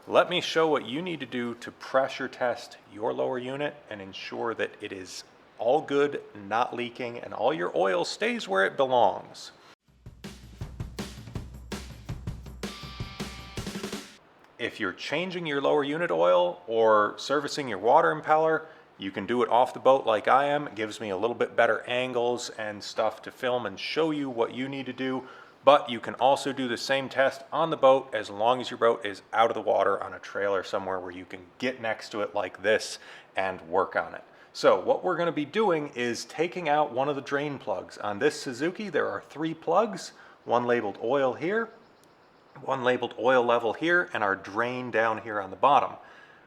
let me show what you need to do to pressure test your lower unit and ensure that it is all good, not leaking, and all your oil stays where it belongs. If you're changing your lower unit oil or servicing your water impeller, you can do it off the boat like I am. It gives me a little bit better angles and stuff to film and show you what you need to do. But you can also do the same test on the boat as long as your boat is out of the water on a trailer somewhere where you can get next to it like this and work on it. So what we're going to be doing is taking out one of the drain plugs. On this Suzuki, there are 3 plugs, one labeled oil here, one labeled oil level here, and our drain down here on the bottom.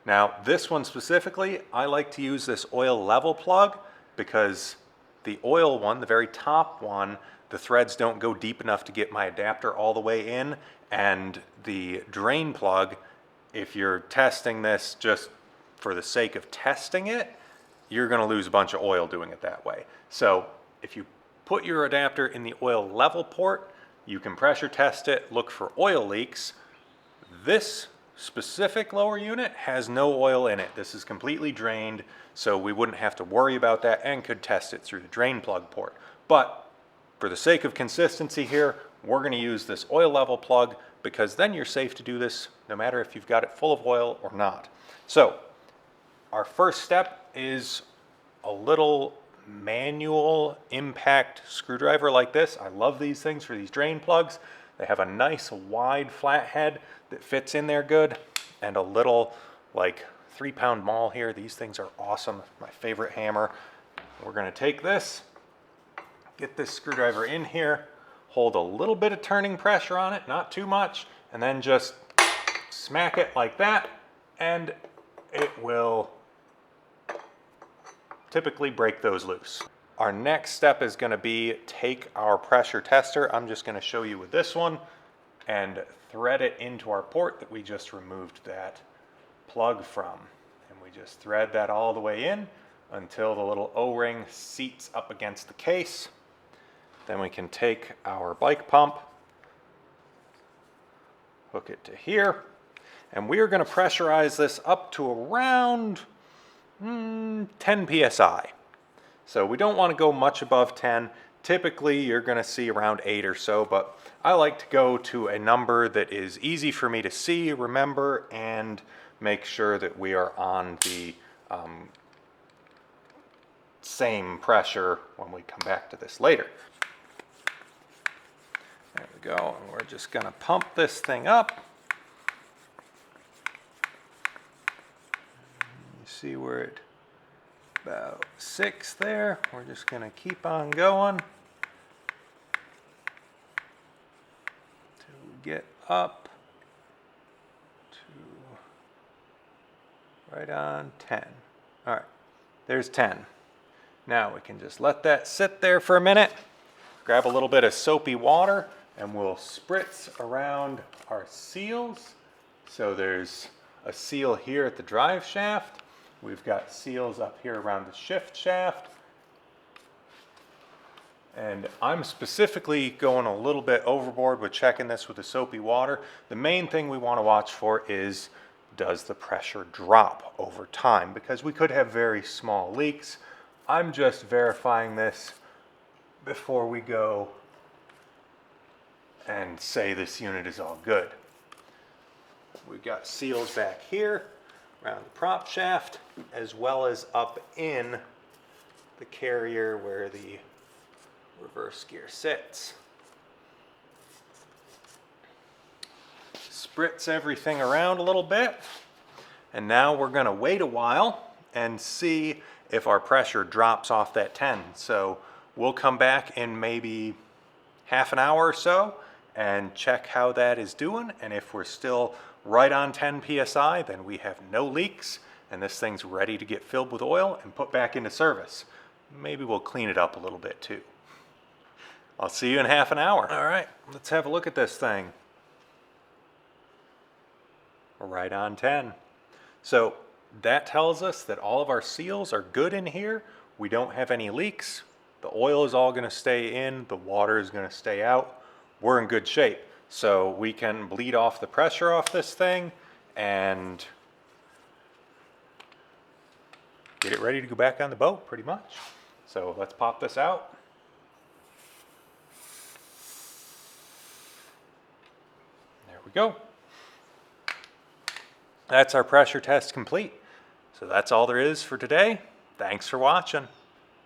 Now this one specifically, I like to use this oil level plug because the oil one, the very top one, the threads don't go deep enough to get my adapter all the way in, and the drain plug, if you're testing this just for the sake of testing it, you're going to lose a bunch of oil doing it that way. So if you put your adapter in the oil level port, you can pressure test it, look for oil leaks. This specific lower unit has no oil in it. This is completely drained, so we wouldn't have to worry about that and could test it through the drain plug port. But for the sake of consistency here, we're going to use this oil level plug because then you're safe to do this no matter if you've got it full of oil or not. So our first step is a little manual impact screwdriver like this. I love these things for these drain plugs. They have a nice wide flat head that fits in there good, and a little like 3-pound maul here. These things are awesome. My favorite hammer. We're going to take this, get this screwdriver in here, hold a little bit of turning pressure on it, not too much, and then just smack it like that, and it will typically break those loose. Our next step is going to be take our pressure tester. I'm just going to show you with this one and thread it into our port that we just removed that plug from. And we just thread that all the way in until the little O-ring seats up against the case. Then we can take our bike pump, hook it to here, and we are going to pressurize this up to around 10 psi. So we don't want to go much above 10. Typically you're going to see around 8 or so, but I like to go to a number that is easy for me to see, remember, and make sure that we are on the same pressure when we come back to this later. There we go, and we're just going to pump this thing up. You see where it about 6 there. We're just going to keep on going till we get up to right on 10. All right, there's 10. Now we can just let that sit there for a minute, grab a little bit of soapy water, and we'll spritz around our seals. So there's a seal here at the drive shaft. We've got seals up here around the shift shaft. And I'm specifically going a little bit overboard with checking this with the soapy water. The main thing we want to watch for is, does the pressure drop over time? Because we could have very small leaks. I'm just verifying this before we go and say this unit is all good. We've got seals back here around the prop shaft, as well as up in the carrier where the reverse gear sits. Spritz everything around a little bit, and now we're going to wait a while and see if our pressure drops off that 10. So we'll come back in maybe half an hour or so and check how that is doing, and if we're still right on 10 psi, then we have no leaks and this thing's ready to get filled with oil and put back into service. Maybe we'll clean it up a little bit too. I'll see you in half an hour. All right, let's have a look at this thing. We're right on 10. So that tells us that all of our seals are good in here. We don't have any leaks. The oil is all going to stay in. The water is going to stay out. We're in good shape. So we can bleed off the pressure off this thing and get it ready to go back on the boat pretty much. So let's pop this out. There we go. That's our pressure test complete. So that's all there is for today. Thanks for watching.